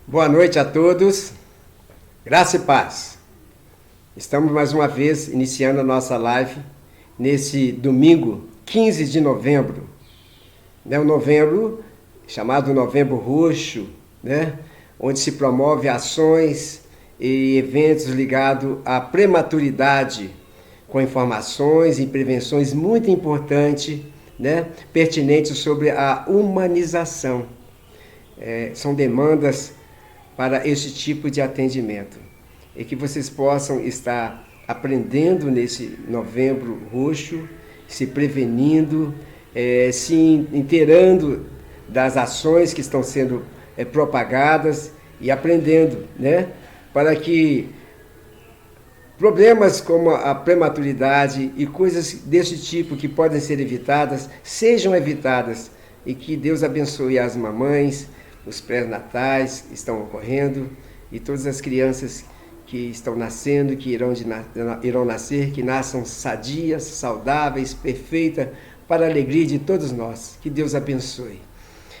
Boa noite a todos, graça e paz. Estamos mais uma vez iniciando a nossa live nesse domingo 15 de novembro. O novembro, chamado Novembro Roxo, onde se promove ações e eventos ligados à prematuridade, com informações e prevenções muito importantes, pertinentes sobre a humanização. São demandas para esse tipo de atendimento. E que vocês possam estar aprendendo nesse Novembro Roxo, se prevenindo, se inteirando das ações que estão sendo propagadas e aprendendo, para que problemas como a prematuridade e coisas desse tipo que podem ser evitadas, sejam evitadas, e que Deus abençoe as mamães, os pré-natais que estão ocorrendo e todas as crianças que estão nascendo, que irão nascer, que nasçam sadias, saudáveis, perfeitas, para a alegria de todos nós. Que Deus abençoe.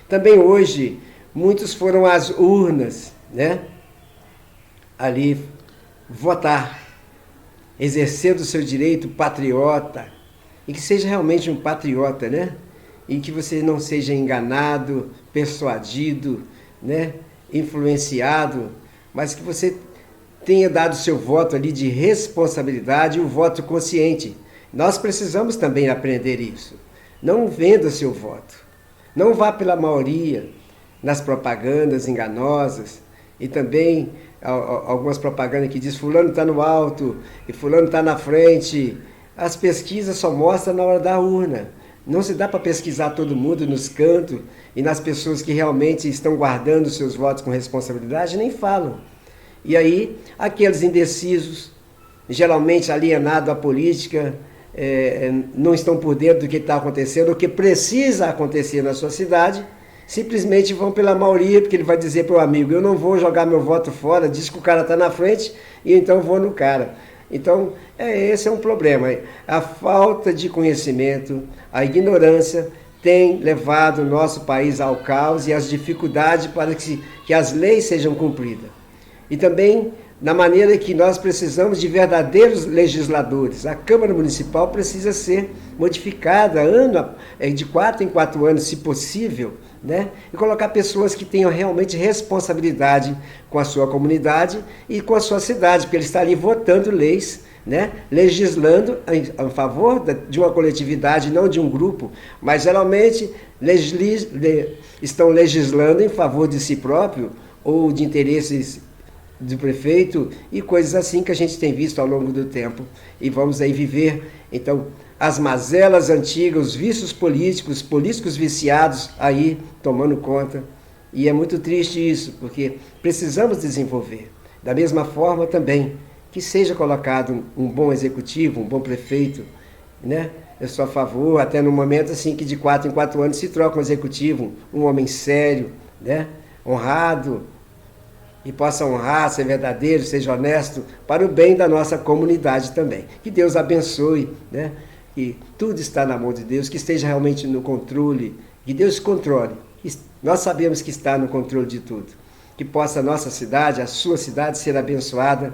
Também hoje, muitos foram às urnas, ali votar, exercendo o seu direito patriota, e que seja realmente um patriota, e que você não seja enganado, persuadido, influenciado, mas que você tenha dado seu voto ali de responsabilidade e um voto consciente. Nós precisamos também aprender isso. Não venda seu voto. Não vá pela maioria nas propagandas enganosas e também algumas propagandas que diz fulano está no alto e fulano está na frente. As pesquisas só mostram na hora da urna. Não se dá para pesquisar todo mundo nos cantos e nas pessoas que realmente estão guardando seus votos com responsabilidade, nem falam. E aí, aqueles indecisos, geralmente alienados à política, não estão por dentro do que está acontecendo, o que precisa acontecer na sua cidade, simplesmente vão pela maioria, porque ele vai dizer para o amigo, eu não vou jogar meu voto fora, diz que o cara está na frente, e então vou no cara. Então, esse é um problema. A falta de conhecimento, a ignorância tem levado o nosso país ao caos e às dificuldades para que as leis sejam cumpridas. E também na maneira que nós precisamos de verdadeiros legisladores. A Câmara Municipal precisa ser modificada de 4 em 4 anos, se possível, e colocar pessoas que tenham realmente responsabilidade com a sua comunidade e com a sua cidade, porque ele está ali votando leis, legislando em favor de uma coletividade, não de um grupo, mas geralmente estão legislando em favor de si próprio ou de interesses do prefeito e coisas assim que a gente tem visto ao longo do tempo. E vamos aí viver, então, as mazelas antigas, os vícios políticos viciados aí tomando conta. E é muito triste isso, porque precisamos desenvolver. Da mesma forma também, que seja colocado um bom executivo, um bom prefeito, Eu sou a favor, até no momento assim que de 4 em 4 anos se troca um executivo, um homem sério, honrado, e possa honrar, ser verdadeiro, seja honesto, para o bem da nossa comunidade também. Que Deus abençoe, que tudo está na mão de Deus, que esteja realmente no controle, que Deus controle. Nós sabemos que está no controle de tudo. Que possa a nossa cidade, a sua cidade, ser abençoada,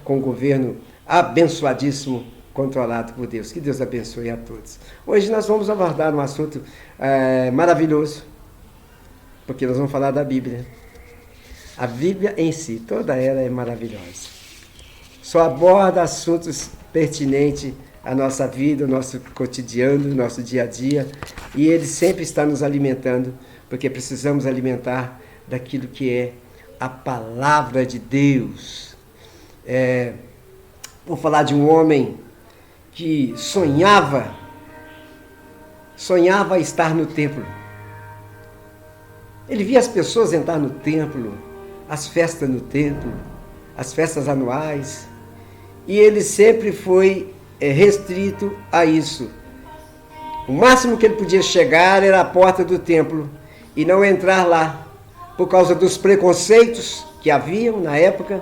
com um governo abençoadíssimo, controlado por Deus. Que Deus abençoe a todos. Hoje nós vamos abordar um assunto maravilhoso, porque nós vamos falar da Bíblia. A Bíblia em si, toda ela é maravilhosa. Só aborda assuntos pertinentes à nossa vida, ao nosso cotidiano, ao nosso dia a dia. E ele sempre está nos alimentando, porque precisamos alimentar daquilo que é a palavra de Deus. Vou falar de um homem que sonhava estar no templo. Ele via as pessoas entrar no templo, as festas no templo, as festas anuais, e ele sempre foi restrito a isso. O máximo que ele podia chegar era a porta do templo e não entrar lá, por causa dos preconceitos que haviam na época,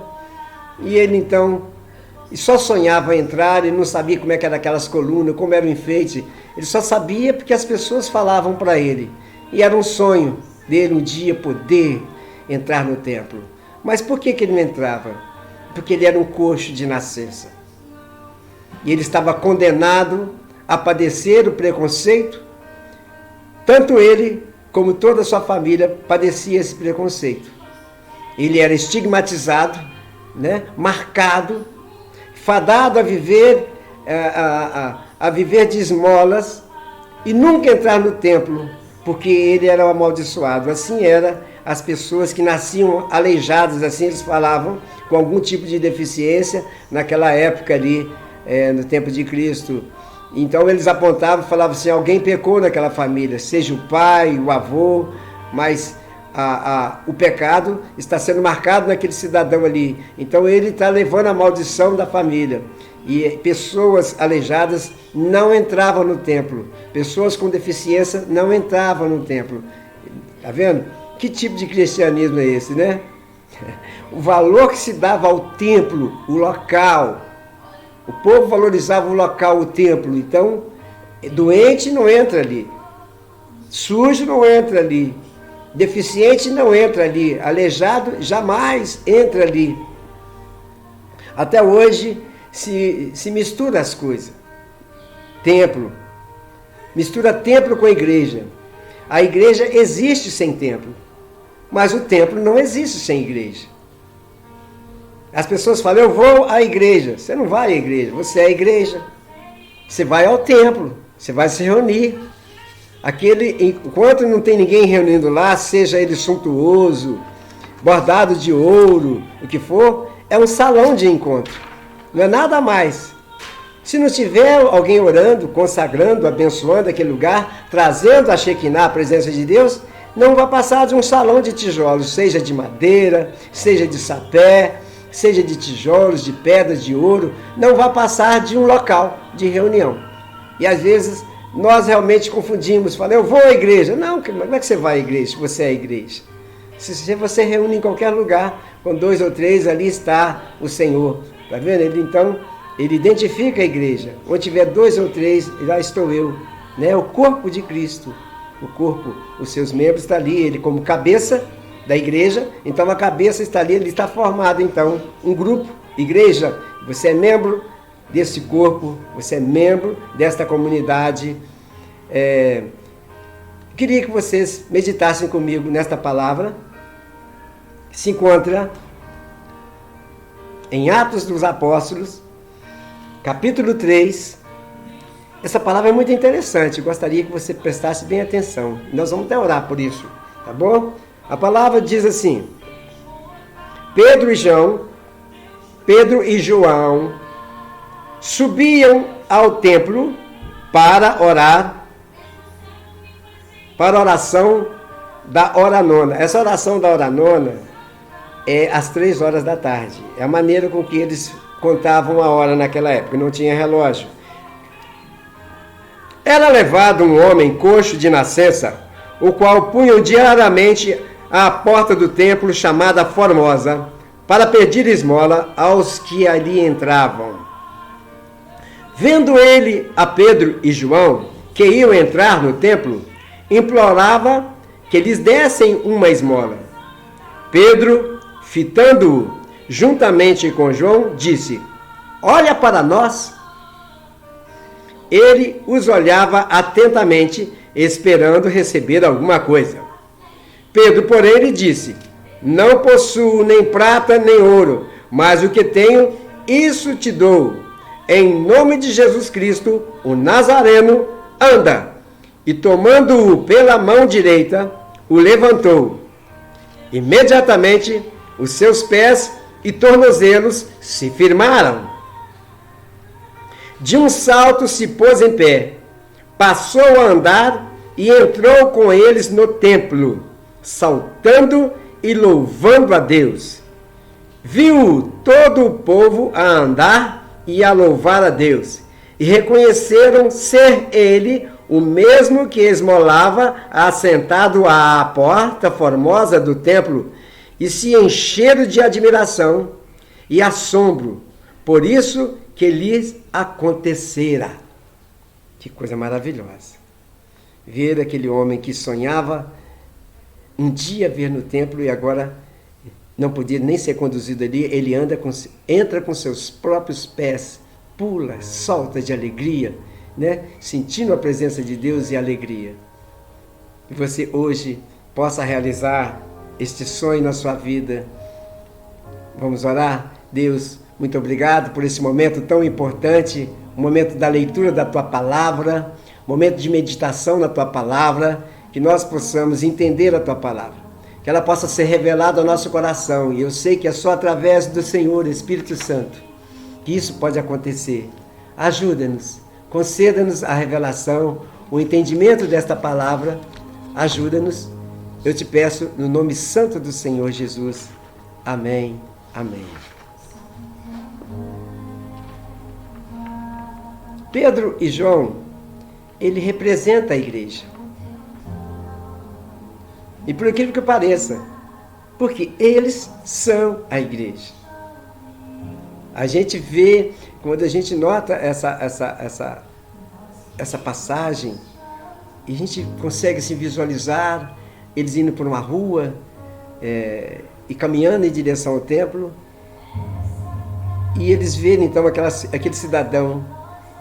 e ele então só sonhava entrar e não sabia como é que eram aquelas colunas, como era o enfeite. Ele só sabia porque as pessoas falavam para ele, e era um sonho dele um dia poder entrar no templo. Mas por que ele não entrava? Porque ele era um coxo de nascença. E ele estava condenado a padecer o preconceito. Tanto ele como toda a sua família padecia esse preconceito. Ele era estigmatizado, né? Marcado, fadado a viver, a viver de esmolas e nunca entrar no templo, porque ele era um amaldiçoado. Assim eram as pessoas que nasciam aleijadas, assim eles falavam, com algum tipo de deficiência, naquela época ali, no tempo de Cristo. Então eles apontavam e falavam assim, alguém pecou naquela família, seja o pai, o avô, mas o pecado está sendo marcado naquele cidadão ali. Então ele está levando a maldição da família. E pessoas aleijadas não entravam no templo. Pessoas com deficiência não entravam no templo. Está vendo? Que tipo de cristianismo é esse, né? O valor que se dava ao templo, o local. O povo valorizava o local, o templo. Então, doente não entra ali. Sujo não entra ali. Deficiente não entra ali. Aleijado jamais entra ali. Até hoje se mistura as coisas. Templo. Mistura templo com a igreja. A igreja existe sem templo. Mas o templo não existe sem igreja. As pessoas falam, eu vou à igreja. Você não vai à igreja, você é a igreja. Você vai ao templo, você vai se reunir. Enquanto não tem ninguém reunindo lá, seja ele suntuoso, bordado de ouro, o que for, é um salão de encontro. Não é nada mais. Se não tiver alguém orando, consagrando, abençoando aquele lugar, trazendo a Shekinah, a presença de Deus, não vai passar de um salão de tijolos, seja de madeira, seja de sapé, seja de tijolos, de pedras, de ouro, não vai passar de um local de reunião. E às vezes nós realmente confundimos, falamos, eu vou à igreja. Não, como é que você vai à igreja se você é a igreja? Se você reúne em qualquer lugar, com 2 ou 3, ali está o Senhor. Está vendo? Ele identifica a igreja. Onde tiver 2 ou 3, lá estou eu. Né? O corpo de Cristo. O corpo, os seus membros estão ali, ele como cabeça da igreja, então a cabeça está ali, ele está formado então um grupo, igreja, você é membro desse corpo, você é membro desta comunidade. Queria que vocês meditassem comigo nesta palavra, que se encontra em Atos dos Apóstolos, capítulo 3, essa palavra é muito interessante, gostaria que você prestasse bem atenção. Nós vamos até orar por isso, tá bom? A palavra diz assim, Pedro e João subiam ao templo para orar, para a oração da hora nona. Essa oração da hora nona é às 3 horas da tarde. É a maneira com que eles contavam a hora naquela época, não tinha relógio. Era levado um homem coxo de nascença, o qual punham diariamente à porta do templo chamada Formosa, para pedir esmola aos que ali entravam. Vendo ele a Pedro e João, que iam entrar no templo, implorava que lhes dessem uma esmola. Pedro, fitando-o juntamente com João, disse, olha para nós. Ele os olhava atentamente, esperando receber alguma coisa. Pedro, porém, lhe disse, não possuo nem prata nem ouro, mas o que tenho, isso te dou. Em nome de Jesus Cristo, o Nazareno, anda. E tomando-o pela mão direita, o levantou. Imediatamente, os seus pés e tornozelos se firmaram. De um salto se pôs em pé, passou a andar e entrou com eles no templo, saltando e louvando a Deus. Viu todo o povo a andar e a louvar a Deus, e reconheceram ser ele o mesmo que esmolava assentado à porta formosa do templo, e se encheram de admiração e assombro, por isso que lhes acontecera. Que coisa maravilhosa. Ver aquele homem que sonhava um dia ver no templo e agora não podia nem ser conduzido ali, ele entra com seus próprios pés, pula, solta de alegria, né? Sentindo a presença de Deus e alegria. Que você hoje possa realizar este sonho na sua vida. Vamos orar? Deus, muito obrigado por esse momento tão importante, o momento da leitura da Tua Palavra, momento de meditação na Tua Palavra, que nós possamos entender a Tua Palavra, que ela possa ser revelada ao nosso coração, e eu sei que é só através do Senhor, Espírito Santo, que isso pode acontecer. Ajuda-nos, conceda-nos a revelação, o entendimento desta palavra, ajuda-nos, eu te peço no nome santo do Senhor Jesus. Amém, amém. Pedro e João, ele representa a igreja. E por aquilo que pareça, porque eles são a igreja. A gente vê, quando a gente nota essa passagem, e a gente consegue se visualizar eles indo por uma rua e caminhando em direção ao templo, e eles verem então aquele cidadão,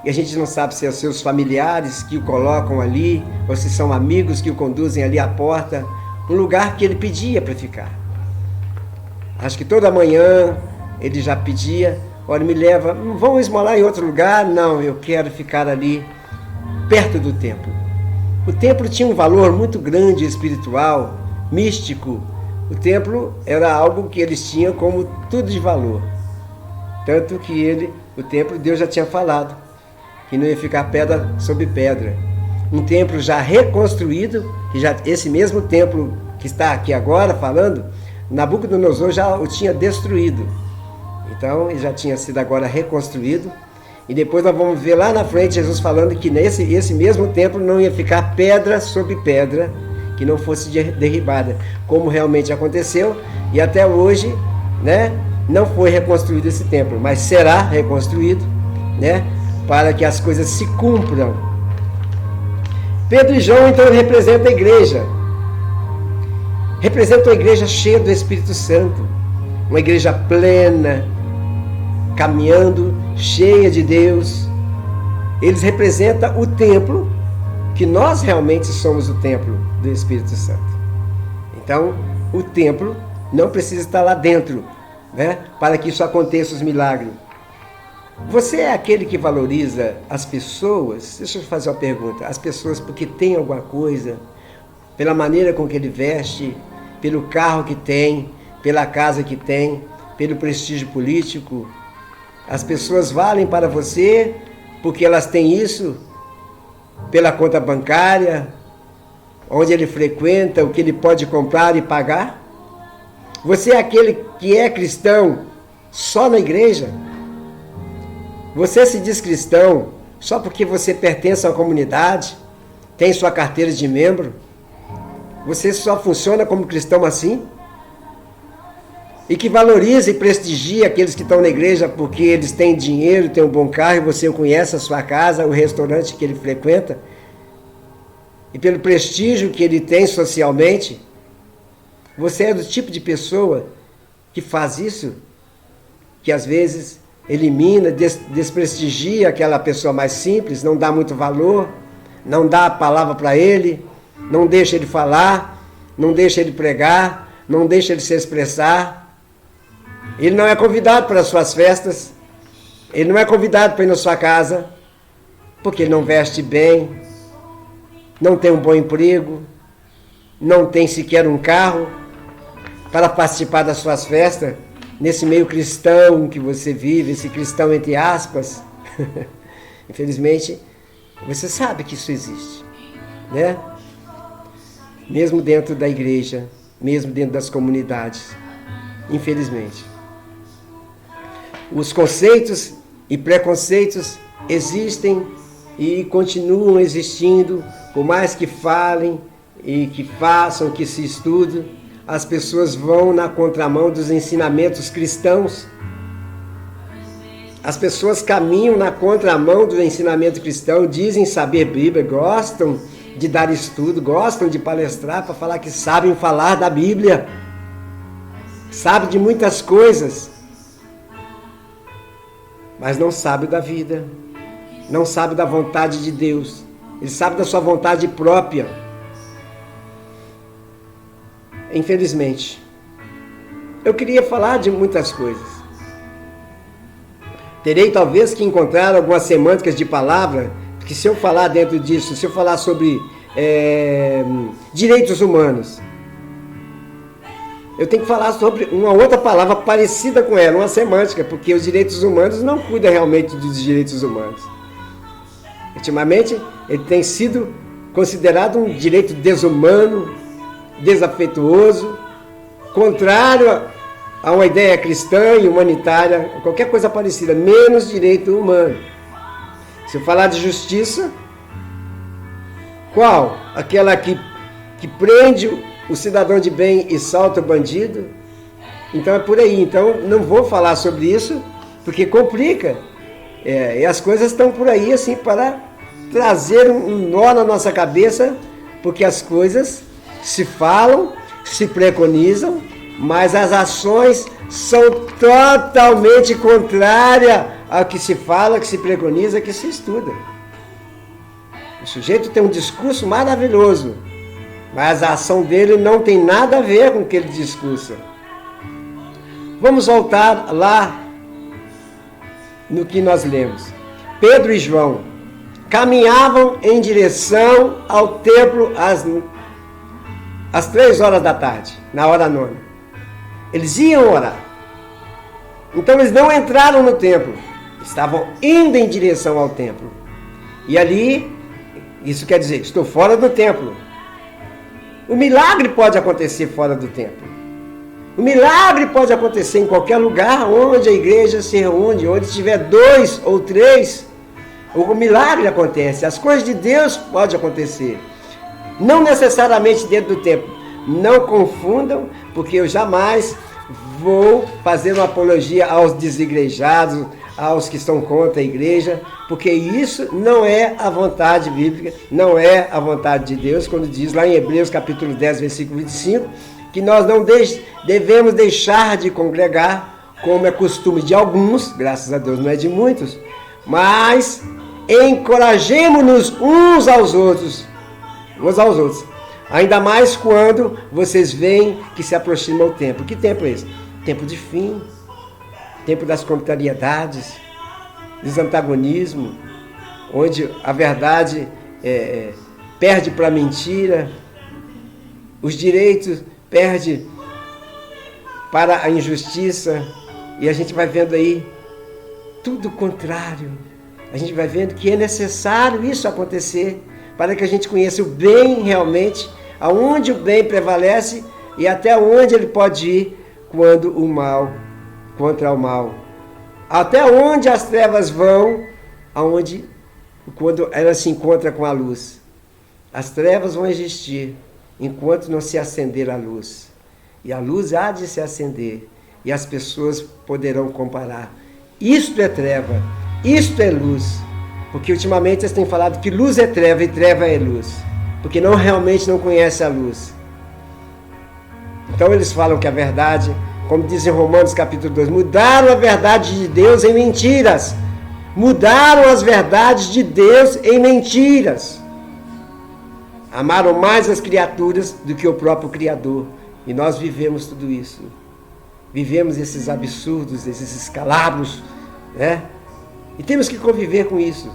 e a gente não sabe se são seus familiares que o colocam ali, ou se são amigos que o conduzem ali à porta, um lugar que ele pedia para ficar. Acho que toda manhã ele já pedia, olha, me leva, vamos esmolar em outro lugar? Não, eu quero ficar ali, perto do templo. O templo tinha um valor muito grande espiritual, místico. O templo era algo que eles tinham como tudo de valor. Tanto que o templo, Deus já tinha falado, que não ia ficar pedra sobre pedra. Um templo já reconstruído, que esse mesmo templo que está aqui agora falando, Nabucodonosor já o tinha destruído. Então, ele já tinha sido agora reconstruído. E depois nós vamos ver lá na frente Jesus falando que esse mesmo templo não ia ficar pedra sobre pedra, que não fosse derribada, como realmente aconteceu. E até hoje, né, não foi reconstruído esse templo, mas será reconstruído, né, para que as coisas se cumpram. Pedro e João, então, representam a igreja. Representam a igreja cheia do Espírito Santo. Uma igreja plena, caminhando, cheia de Deus. Eles representam o templo, que nós realmente somos o templo do Espírito Santo. Então, o templo não precisa estar lá dentro, né, para que isso aconteça, os milagres. Você é aquele que valoriza as pessoas? Deixa eu fazer uma pergunta. As pessoas porque tem alguma coisa, pela maneira com que ele veste, pelo carro que tem, pela casa que tem, pelo prestígio político. As pessoas valem para você porque elas têm isso, pela conta bancária, onde ele frequenta, o que ele pode comprar e pagar? Você é aquele que é cristão só na igreja? Você se diz cristão só porque você pertence a uma comunidade, tem sua carteira de membro? Você só funciona como cristão assim? E que valoriza e prestigia aqueles que estão na igreja porque eles têm dinheiro, têm um bom carro, e você conhece a sua casa, o restaurante que ele frequenta, e pelo prestígio que ele tem socialmente? Você é do tipo de pessoa que faz isso, que às vezes elimina, desprestigia aquela pessoa mais simples, não dá muito valor, não dá a palavra para ele, não deixa ele falar, não deixa ele pregar, não deixa ele se expressar. Ele não é convidado para as suas festas, ele não é convidado para ir na sua casa, porque ele não veste bem, não tem um bom emprego, não tem sequer um carro para participar das suas festas, nesse meio cristão que você vive, esse cristão entre aspas. Infelizmente, você sabe que isso existe, né? Mesmo dentro da igreja, mesmo dentro das comunidades, infelizmente. Os conceitos e preconceitos existem e continuam existindo, por mais que falem e que façam, que se estudem, as pessoas vão na contramão dos ensinamentos cristãos. As pessoas caminham na contramão do ensinamento cristão, dizem saber Bíblia, gostam de dar estudo, gostam de palestrar para falar que sabem falar da Bíblia, sabem de muitas coisas, mas não sabem da vida, não sabem da vontade de Deus, eles sabem da sua vontade própria. Infelizmente, eu queria falar de muitas coisas. Terei talvez que encontrar algumas semânticas de palavra, que se eu falar dentro disso, se eu falar sobre direitos humanos, eu tenho que falar sobre uma outra palavra parecida com ela, uma semântica, porque os direitos humanos não cuidam realmente dos direitos humanos. Ultimamente, ele tem sido considerado um direito desumano, desafetuoso, contrário a uma ideia cristã e humanitária, qualquer coisa parecida, menos direito humano. Se eu falar de justiça, qual? Aquela que prende o cidadão de bem e solta o bandido? Então é por aí. Então não vou falar sobre isso, porque complica. E as coisas estão por aí assim para trazer um nó na nossa cabeça, porque as coisas se falam, se preconizam, mas as ações são totalmente contrárias ao que se fala, que se preconiza, que se estuda. O sujeito tem um discurso maravilhoso, mas a ação dele não tem nada a ver com aquele discurso. Vamos voltar lá no que nós lemos. Pedro e João caminhavam em direção ao templo às 3 horas da tarde, na hora 9. Eles iam orar. Então eles não entraram no templo, estavam indo em direção ao templo. E ali, isso quer dizer, estou fora do templo. O milagre pode acontecer fora do templo. O milagre pode acontecer em qualquer lugar onde a igreja se reúne, onde tiver 2 ou 3, o milagre acontece. As coisas de Deus podem acontecer. Não necessariamente dentro do templo. Não confundam, porque eu jamais vou fazer uma apologia aos desigrejados, aos que estão contra a igreja, porque isso não é a vontade bíblica, não é a vontade de Deus, quando diz lá em Hebreus capítulo 10, versículo 25, que nós não devemos deixar de congregar, como é costume de alguns, graças a Deus não é de muitos, mas encorajemo-nos uns aos outros, ainda mais quando vocês veem que se aproxima o tempo. Que tempo é esse? Tempo de fim, tempo das contrariedades, dos antagonismos, onde a verdade perde para a mentira, os direitos perdem para a injustiça, e a gente vai vendo aí tudo contrário. A gente vai vendo que é necessário isso acontecer, para que a gente conheça o bem realmente, aonde o bem prevalece e até onde ele pode ir quando o mal, contra o mal. Até onde as trevas vão, quando elas se encontram com a luz. As trevas vão existir enquanto não se acender a luz. E a luz há de se acender e as pessoas poderão comparar. Isto é treva, isto é luz. Porque ultimamente eles têm falado que luz é treva e treva é luz. Porque realmente não conhece a luz. Então eles falam que a verdade, como diz em Romanos capítulo 2, mudaram a verdade de Deus em mentiras. Mudaram as verdades de Deus em mentiras. Amaram mais as criaturas do que o próprio Criador. E nós vivemos tudo isso. Vivemos esses absurdos, esses escalabros, né? E temos que conviver com isso.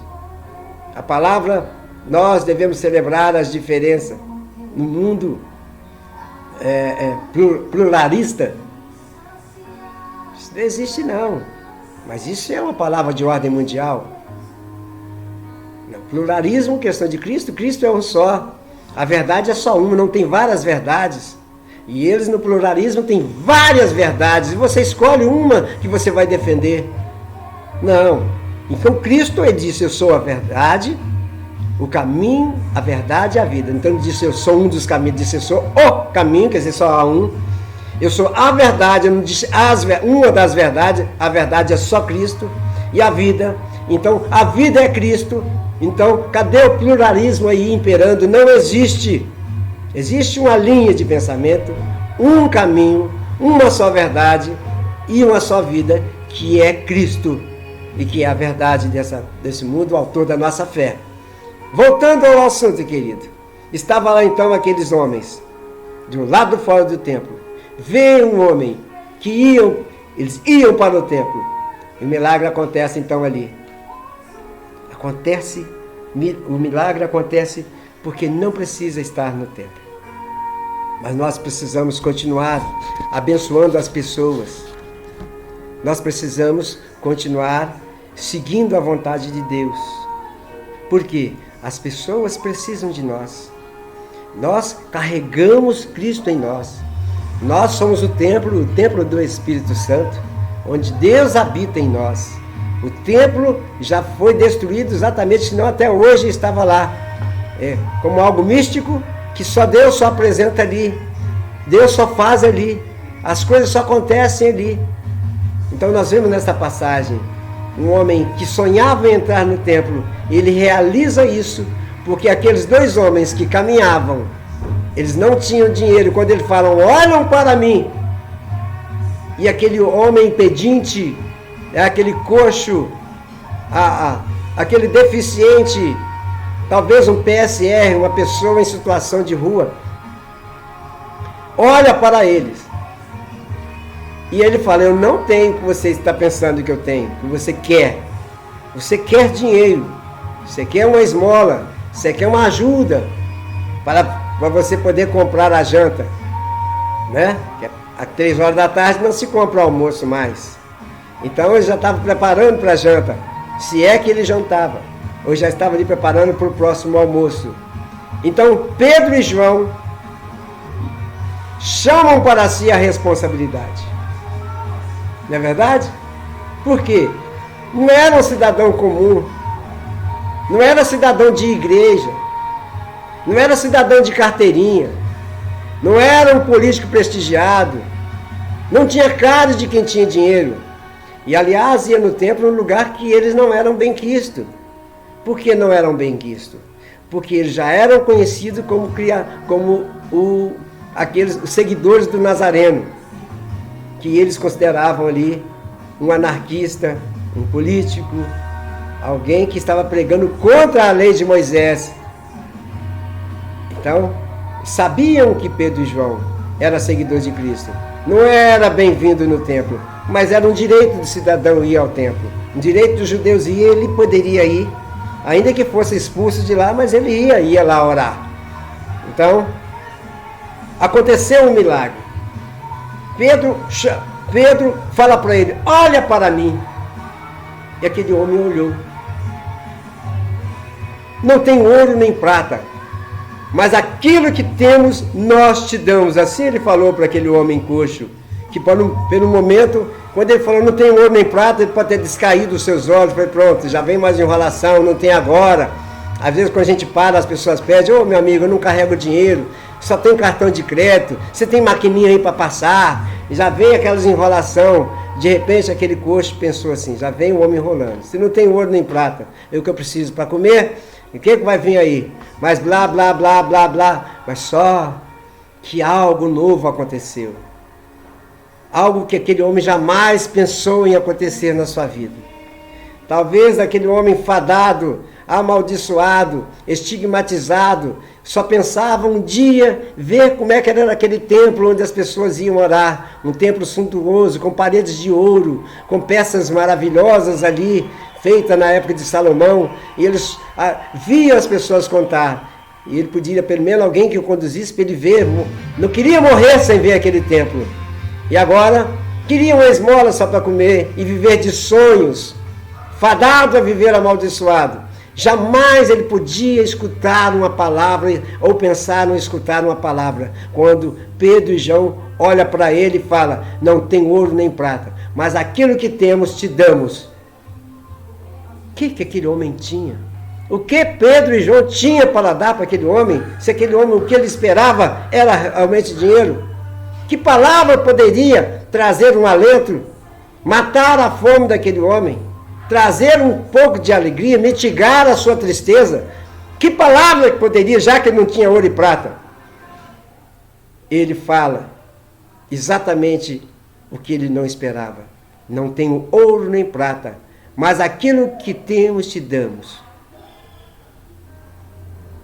A palavra, nós devemos celebrar as diferenças. No mundo pluralista, isso não existe não. Mas isso é uma palavra de ordem mundial. Não, pluralismo, questão de Cristo, Cristo é um só. A verdade é só uma, não tem várias verdades. E eles no pluralismo têm várias verdades. E você escolhe uma que você vai defender. Não. Então Cristo, ele disse, eu sou a verdade, o caminho, a verdade e a vida. Então ele disse, eu sou um dos caminhos, disse, eu sou o caminho, quer dizer, só há um. Eu sou a verdade, eu não disse uma das verdades, a verdade é só Cristo e a vida. Então a vida é Cristo Então, cadê o pluralismo aí imperando? Não existe. Existe uma linha de pensamento, um caminho, uma só verdade e uma só vida, que é Cristo e que é a verdade desse mundo, o autor da nossa fé. Voltando ao assunto, querido. Estava lá então aqueles homens, de um lado fora do templo. Veio um homem que eles iam para o templo. E o milagre acontece então ali. O milagre acontece porque não precisa estar no templo. Mas nós precisamos continuar abençoando as pessoas. Nós precisamos continuar seguindo a vontade de Deus. Por quê? As pessoas precisam de nós. Nós carregamos Cristo em nós. Nós somos o templo do Espírito Santo, onde Deus habita em nós. O templo já foi destruído exatamente, senão até hoje estava lá. Como algo místico, que só Deus só apresenta ali. Deus só faz ali. As coisas só acontecem ali. Então nós vemos nessa passagem um homem que sonhava em entrar no templo. Ele realiza isso, porque aqueles dois homens que caminhavam, eles não tinham dinheiro. Quando eles falam, olham para mim, e aquele homem pedinte, aquele coxo, aquele deficiente, talvez um PSR, uma pessoa em situação de rua, olha para eles. E ele fala, eu não tenho o que você está pensando que eu tenho, que você quer. Você quer dinheiro, você quer uma esmola, você quer uma ajuda para você poder comprar a janta, né? Às 3 horas da tarde não se compra o almoço mais. Então ele já estava preparando para a janta, se é que ele jantava, ou já estava ali preparando para o próximo almoço. Então Pedro e João chamam para si a responsabilidade. Não é verdade? Por quê? Não era um cidadão comum, não era cidadão de igreja, não era cidadão de carteirinha, não era um político prestigiado, não tinha cara de quem tinha dinheiro. E aliás, ia no templo num lugar que eles não eram bem quistos. Por que não eram bem quistos? Porque eles já eram conhecidos como os seguidores do Nazareno, que eles consideravam ali um anarquista, um político, alguém que estava pregando contra a lei de Moisés. Então, sabiam que Pedro e João eram seguidores de Cristo. Não era bem-vindo no templo, mas era um direito do cidadão ir ao templo. Um direito dos judeus ir, ele poderia ir, ainda que fosse expulso de lá, mas ele ia lá orar. Então, aconteceu um milagre. Pedro fala para ele, olha para mim. E aquele homem olhou. Não tem ouro nem prata, mas aquilo que temos, nós te damos. Assim ele falou para aquele homem coxo, que pelo momento, quando ele falou não tem ouro nem prata, ele pode ter descaído os seus olhos, foi pronto, já vem mais enrolação, não tem agora. Às vezes quando a gente para, as pessoas pedem, ô meu amigo, eu não carrego dinheiro, só tem cartão de crédito, você tem maquininha aí para passar, já vem aquelas enrolação. De repente aquele coxo pensou assim, já vem o homem enrolando, se não tem ouro nem prata, é o que eu preciso para comer, e o que vai vir aí? Mas blá, blá, blá, blá, blá, mas só que algo novo aconteceu, algo que aquele homem jamais pensou em acontecer na sua vida. Talvez aquele homem fadado, amaldiçoado, estigmatizado, só pensava um dia ver como é que era aquele templo onde as pessoas iam orar, um templo suntuoso, com paredes de ouro, com peças maravilhosas ali, feitas na época de Salomão, e eles viam as pessoas contar, e ele podia pelo menos alguém que o conduzisse para ele ver, não queria morrer sem ver aquele templo, e agora queria uma esmola só para comer e viver de sonhos, fadado a viver amaldiçoado. Jamais ele podia escutar uma palavra ou pensar em escutar uma palavra. Quando Pedro e João olham para ele e falam, não tem ouro nem prata, mas aquilo que temos te damos. O que aquele homem tinha? O que Pedro e João tinham para dar para aquele homem? Se aquele homem, o que ele esperava era realmente dinheiro? Que palavra poderia trazer um alento, matar a fome daquele homem? trazer um pouco de alegria, mitigar a sua tristeza. Que palavra que poderia, já que ele não tinha ouro e prata? Ele fala exatamente o que ele não esperava. Não tenho ouro nem prata, mas aquilo que temos te damos.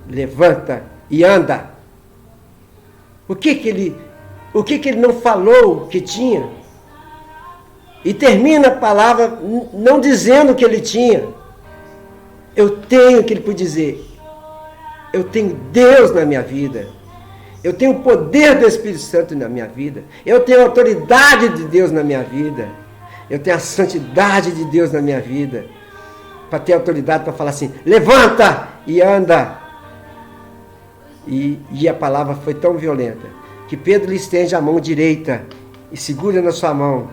Levanta e anda. O que ele não falou que tinha? E termina a palavra não dizendo o que ele tinha. Eu tenho o que ele pode dizer. Eu tenho Deus na minha vida. Eu tenho o poder do Espírito Santo na minha vida. Eu tenho a autoridade de Deus na minha vida. Eu tenho a santidade de Deus na minha vida. Para ter autoridade para falar assim, levanta e anda. E a palavra foi tão violenta que Pedro lhe estende a mão direita e segura na sua mão.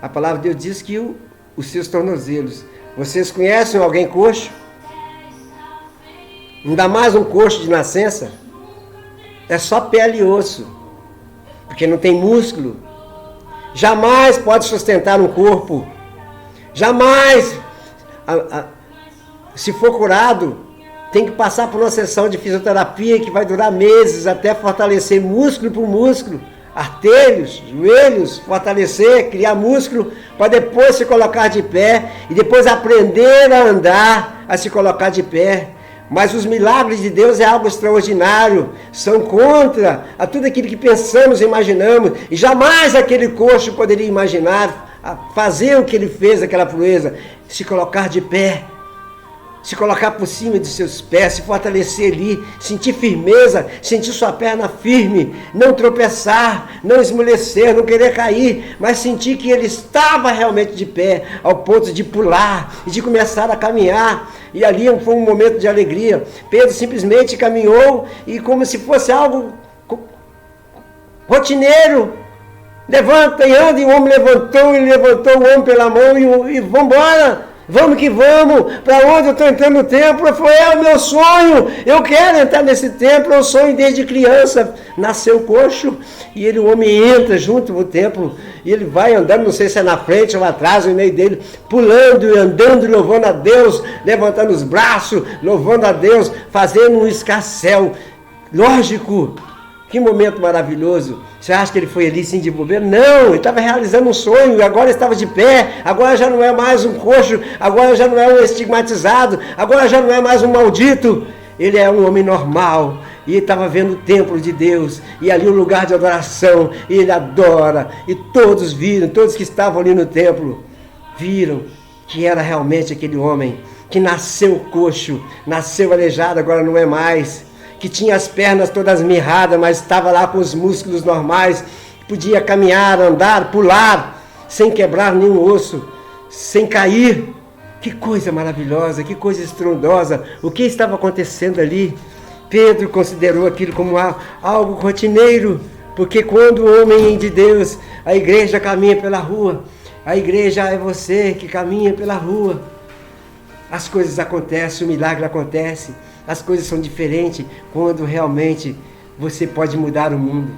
A palavra de Deus diz que os seus tornozelos. Vocês conhecem alguém coxo? Ainda mais um coxo de nascença? É só pele e osso, porque não tem músculo. Jamais pode sustentar um corpo. Jamais, se for curado, tem que passar por uma sessão de fisioterapia que vai durar meses até fortalecer músculo por músculo, artérios, joelhos, fortalecer, criar músculo, para depois se colocar de pé e depois aprender a andar, a se colocar de pé. Mas os milagres de Deus é algo extraordinário, são contra a tudo aquilo que pensamos e imaginamos, e jamais aquele coxo poderia imaginar fazer o que ele fez, aquela proeza, se colocar de pé, se colocar por cima de seus pés, se fortalecer ali, sentir firmeza, sentir sua perna firme, não tropeçar, não esmorecer, não querer cair, mas sentir que ele estava realmente de pé, ao ponto de pular e de começar a caminhar. E ali foi um momento de alegria. Pedro simplesmente caminhou e como se fosse algo rotineiro. Levanta e anda, e o homem levantou, e levantou o homem pela mão e vamos embora. Vamos que vamos, para onde eu estou entrando no templo? É o meu sonho, eu quero entrar nesse templo, eu sonho desde criança. Nasceu coxo, e o homem entra junto no templo, e ele vai andando, não sei se é na frente ou atrás, no meio dele, pulando e andando, louvando a Deus, levantando os braços, louvando a Deus, fazendo um escarcéu. Lógico, que momento maravilhoso. Você acha que ele foi ali sim de bobeira? Não, ele estava realizando um sonho, agora estava de pé, agora já não é mais um coxo, agora já não é um estigmatizado, agora já não é mais um maldito. Ele é um homem normal, e ele estava vendo o templo de Deus, e ali um lugar de adoração, e ele adora, e todos viram, todos que estavam ali no templo, viram que era realmente aquele homem, que nasceu coxo, nasceu aleijado, agora não é mais, que tinha as pernas todas mirradas, mas estava lá com os músculos normais, podia caminhar, andar, pular, sem quebrar nenhum osso, sem cair. Que coisa maravilhosa, que coisa estrondosa, o que estava acontecendo ali? Pedro considerou aquilo como algo rotineiro, porque quando o homem de Deus, a igreja caminha pela rua, a igreja é você que caminha pela rua, as coisas acontecem, o milagre acontece. As coisas são diferentes quando realmente você pode mudar o mundo.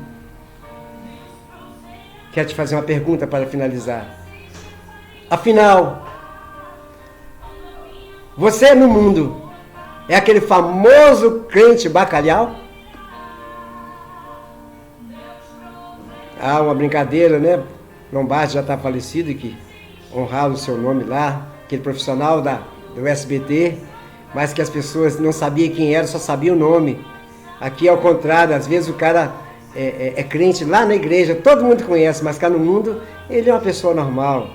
Quero te fazer uma pergunta para finalizar. Afinal, você no mundo é aquele famoso crente bacalhau? Uma brincadeira, né? Lombardi já está falecido, que honraram o seu nome lá, aquele profissional do SBT, mas que as pessoas não sabiam quem era, só sabiam o nome. Aqui é o contrário, às vezes o cara é crente lá na igreja, todo mundo conhece, mas cá no mundo ele é uma pessoa normal,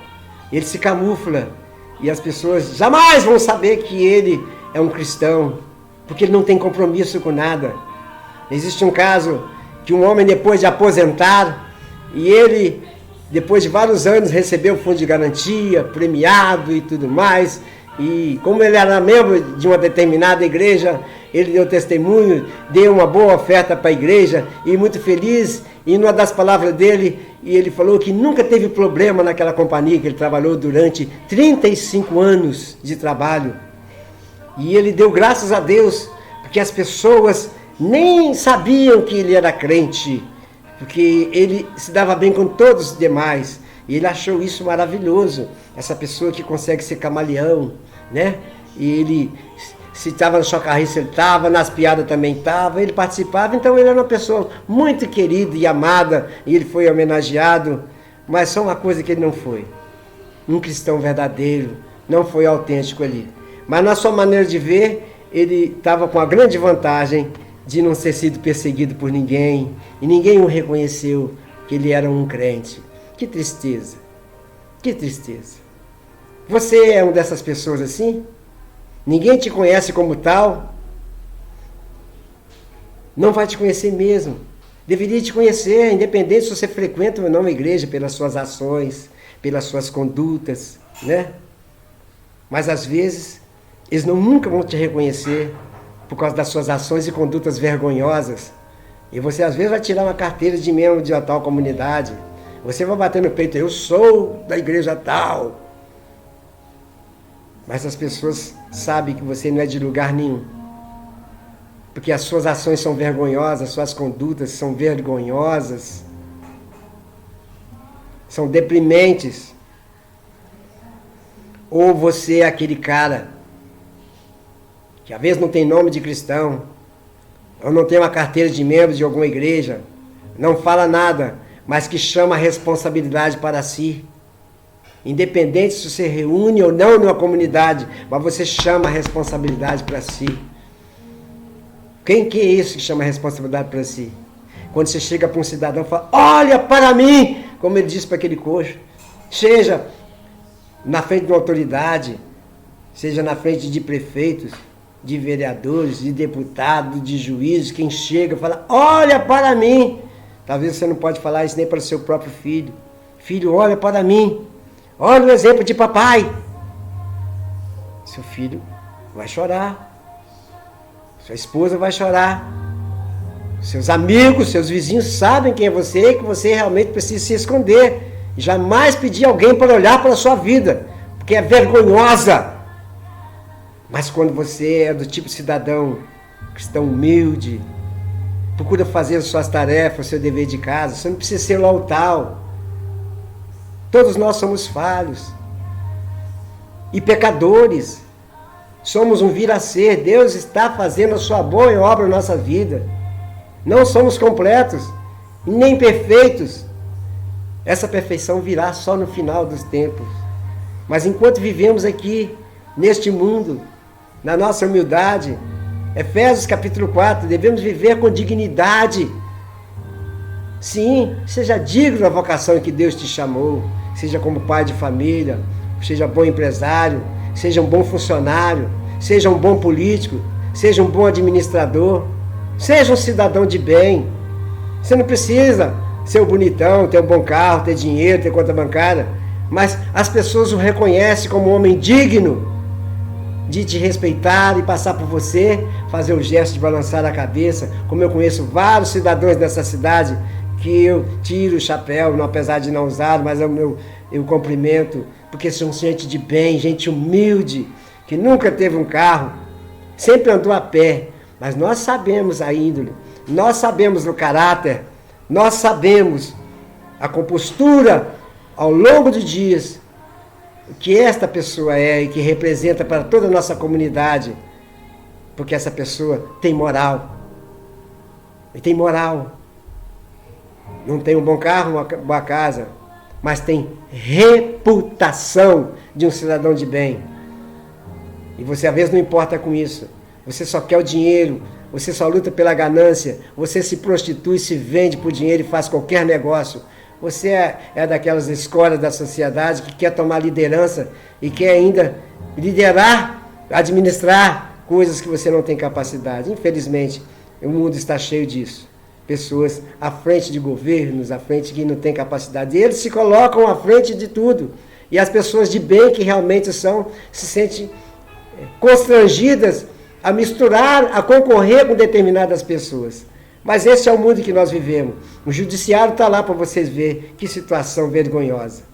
ele se camufla, e as pessoas jamais vão saber que ele é um cristão, porque ele não tem compromisso com nada. Existe um caso que um homem, depois de aposentar, e ele, depois de vários anos, recebeu o fundo de garantia, premiado e tudo mais. E como ele era membro de uma determinada igreja, ele deu testemunho, deu uma boa oferta para a igreja, e muito feliz, e numa das palavras dele, e ele falou que nunca teve problema naquela companhia que ele trabalhou durante 35 anos de trabalho. E ele deu graças a Deus, porque as pessoas nem sabiam que ele era crente, porque ele se dava bem com todos os demais. E ele achou isso maravilhoso, essa pessoa que consegue ser camaleão, né? E ele, se estava na chocarrice, ele estava, nas piadas também estava, ele participava, então ele era uma pessoa muito querida e amada, e ele foi homenageado, mas só uma coisa que ele não foi, um cristão verdadeiro, não foi autêntico ali. Mas na sua maneira de ver, ele estava com a grande vantagem de não ter sido perseguido por ninguém, e ninguém o reconheceu que ele era um crente. Que tristeza, que tristeza. Você é uma dessas pessoas assim? Ninguém te conhece como tal? Não vai te conhecer mesmo. Deveria te conhecer, independente se você frequenta ou não a igreja, pelas suas ações, pelas suas condutas, né? Mas às vezes, eles nunca vão te reconhecer por causa das suas ações e condutas vergonhosas. E você às vezes vai tirar uma carteira de membro de uma tal comunidade. Você vai bater no peito, eu sou da igreja tal. Mas as pessoas sabem que você não é de lugar nenhum. Porque as suas ações são vergonhosas, suas condutas são vergonhosas. São deprimentes. Ou você é aquele cara que às vezes não tem nome de cristão, ou não tem uma carteira de membro de alguma igreja, não fala nada, mas que chama a responsabilidade para si. Independente se você reúne ou não numa comunidade, mas você chama a responsabilidade para si. Quem que é esse que chama a responsabilidade para si? Quando você chega para um cidadão e fala, olha para mim, como ele disse para aquele coxo, seja na frente de uma autoridade, seja na frente de prefeitos, de vereadores, de deputados, de juízes, quem chega e fala, olha para mim. Talvez você não pode falar isso nem para o seu próprio filho. Filho, olha para mim. Olha o exemplo de papai. Seu filho vai chorar. Sua esposa vai chorar. Seus amigos, seus vizinhos sabem quem é você e que você realmente precisa se esconder. E jamais pedir alguém para olhar para a sua vida, porque é vergonhosa. Mas quando você é do tipo cidadão cristão humilde, procura fazer as suas tarefas, o seu dever de casa, você não precisa ser lá o tal. Todos nós somos falhos e pecadores. Somos um vir a ser. Deus está fazendo a sua boa obra na nossa vida. Não somos completos, nem perfeitos. Essa perfeição virá só no final dos tempos. Mas enquanto vivemos aqui, neste mundo, na nossa humildade, Efésios capítulo 4, devemos viver com dignidade. Sim, seja digno da vocação em que Deus te chamou, seja como pai de família, seja bom empresário, seja um bom funcionário, seja um bom político, seja um bom administrador, seja um cidadão de bem. Você não precisa ser o bonitão, ter um bom carro, ter dinheiro, ter conta bancária, mas as pessoas o reconhecem como um homem digno de te respeitar e passar por você, fazer o gesto de balançar a cabeça, como eu conheço vários cidadãos dessa cidade, que eu tiro o chapéu, apesar de não usar, mas eu cumprimento, porque são gente de bem, gente humilde, que nunca teve um carro, sempre andou a pé, mas nós sabemos a índole, nós sabemos o caráter, nós sabemos a compostura ao longo dos dias, o que esta pessoa é e que representa para toda a nossa comunidade, porque essa pessoa tem moral, e tem moral. Não tem um bom carro, uma boa casa, mas tem reputação de um cidadão de bem. E você às vezes não importa com isso. Você só quer o dinheiro, você só luta pela ganância, você se prostitui, se vende por dinheiro e faz qualquer negócio. Você é daquelas escolas da sociedade que quer tomar liderança e quer ainda liderar, administrar coisas que você não tem capacidade. Infelizmente, o mundo está cheio disso. Pessoas à frente de governos, à frente que não têm capacidade. E eles se colocam à frente de tudo. E as pessoas de bem que realmente são, se sentem constrangidas a misturar, a concorrer com determinadas pessoas. Mas esse é o mundo que nós vivemos. O judiciário está lá para vocês verem que situação vergonhosa.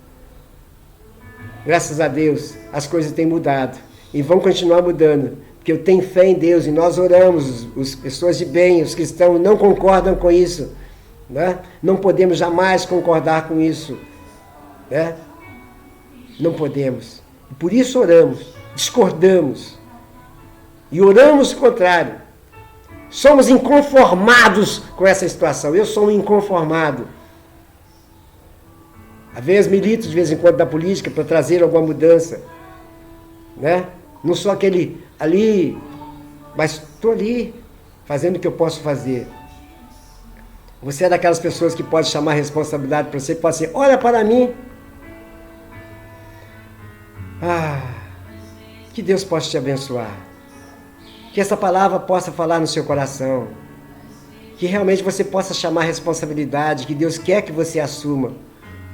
Graças a Deus, as coisas têm mudado. E vão continuar mudando. Porque eu tenho fé em Deus e nós oramos. As pessoas de bem, os cristãos, não concordam com isso. Né? Não podemos jamais concordar com isso. né? Não podemos. Por isso oramos, discordamos. E oramos o contrário. Somos inconformados com essa situação. Eu sou um inconformado. Às vezes milito de vez em quando na política para trazer alguma mudança, né? Não sou aquele ali, mas estou ali fazendo o que eu posso fazer. Você é daquelas pessoas que pode chamar a responsabilidade para você, pode ser, olha para mim. Que Deus possa te abençoar. Que essa palavra possa falar no seu coração. Que realmente você possa chamar a responsabilidade que Deus quer que você assuma.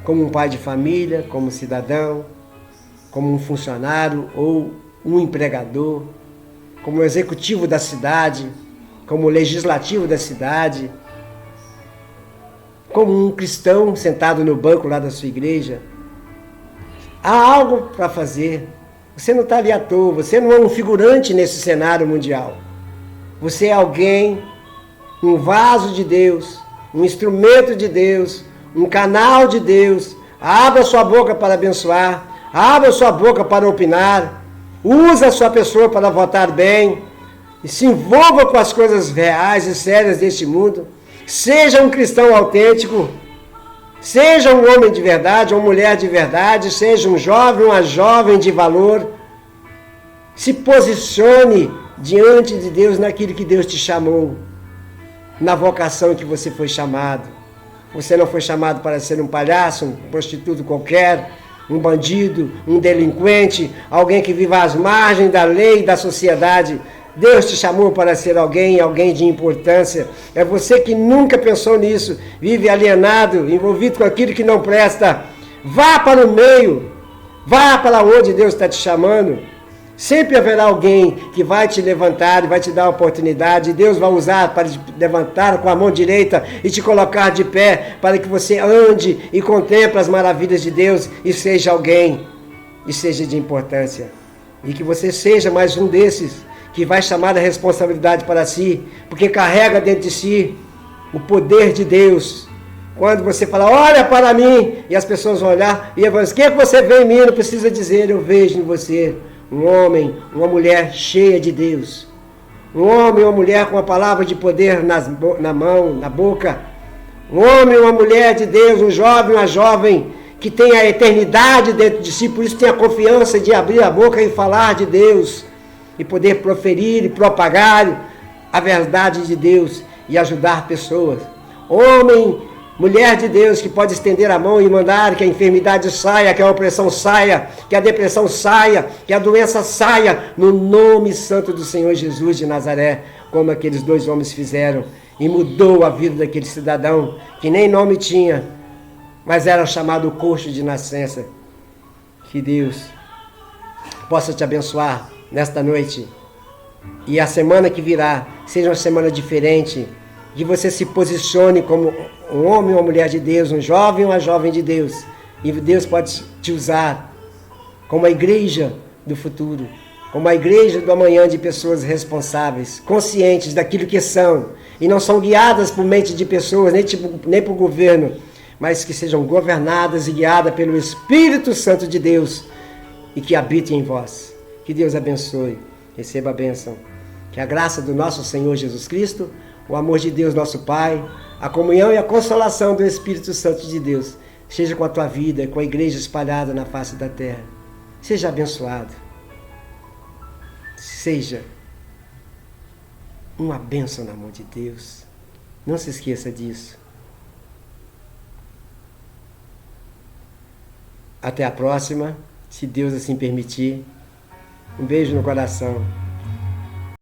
Como um pai de família, como um cidadão, como um funcionário ou um empregador, como executivo da cidade, como legislativo da cidade, como um cristão sentado no banco lá da sua igreja. Há algo para fazer. Você não está ali à toa, você não é um figurante nesse cenário mundial. Você é alguém, um vaso de Deus, um instrumento de Deus, um canal de Deus. Abra sua boca para abençoar, abra sua boca para opinar, use a sua pessoa para votar bem, e se envolva com as coisas reais e sérias deste mundo. Seja um cristão autêntico, seja um homem de verdade, uma mulher de verdade, seja um jovem, uma jovem de valor. Se posicione diante de Deus naquilo que Deus te chamou, na vocação que você foi chamado. Você não foi chamado para ser um palhaço, um prostituto qualquer, um bandido, um delinquente, alguém que viva às margens da lei e da sociedade. Deus te chamou para ser alguém de importância. É você que nunca pensou nisso, vive alienado, envolvido com aquilo que não presta. Vá para o meio, vá para onde Deus está te chamando. Sempre haverá alguém que vai te levantar e vai te dar a oportunidade. Deus vai usar para te levantar com a mão direita e te colocar de pé para que você ande e contemple as maravilhas de Deus e seja alguém e seja de importância. E que você seja mais um desses que vai chamar a responsabilidade para si, porque carrega dentro de si o poder de Deus. Quando você fala, olha para mim, e as pessoas vão olhar e vão dizer, o que você vê em mim? Não precisa dizer, eu vejo em você um homem, uma mulher cheia de Deus. Um homem, uma mulher com a palavra de poder na mão, na boca. Um homem, uma mulher de Deus, um jovem, uma jovem que tem a eternidade dentro de si, por isso tem a confiança de abrir a boca e falar de Deus e poder proferir e propagar a verdade de Deus e ajudar pessoas. Homem, mulher de Deus que pode estender a mão e mandar que a enfermidade saia, que a opressão saia, que a depressão saia, que a doença saia, no nome santo do Senhor Jesus de Nazaré, como aqueles dois homens fizeram, e mudou a vida daquele cidadão, que nem nome tinha, mas era chamado coxo de nascença. Que Deus possa te abençoar nesta noite, e a semana que virá seja uma semana diferente, que você se posicione como um homem ou uma mulher de Deus, um jovem ou uma jovem de Deus, e Deus pode te usar como a igreja do futuro, como a igreja do amanhã de pessoas responsáveis, conscientes daquilo que são, e não são guiadas por mente de pessoas, nem por governo, mas que sejam governadas e guiadas pelo Espírito Santo de Deus, e que habite em vós. Que Deus abençoe, receba a bênção. Que a graça do nosso Senhor Jesus Cristo, o amor de Deus nosso Pai, a comunhão e a consolação do Espírito Santo de Deus, seja com a tua vida, com a igreja espalhada na face da terra. Seja abençoado. Seja uma bênção na mão de Deus. Não se esqueça disso. Até a próxima, se Deus assim permitir. Um beijo no coração.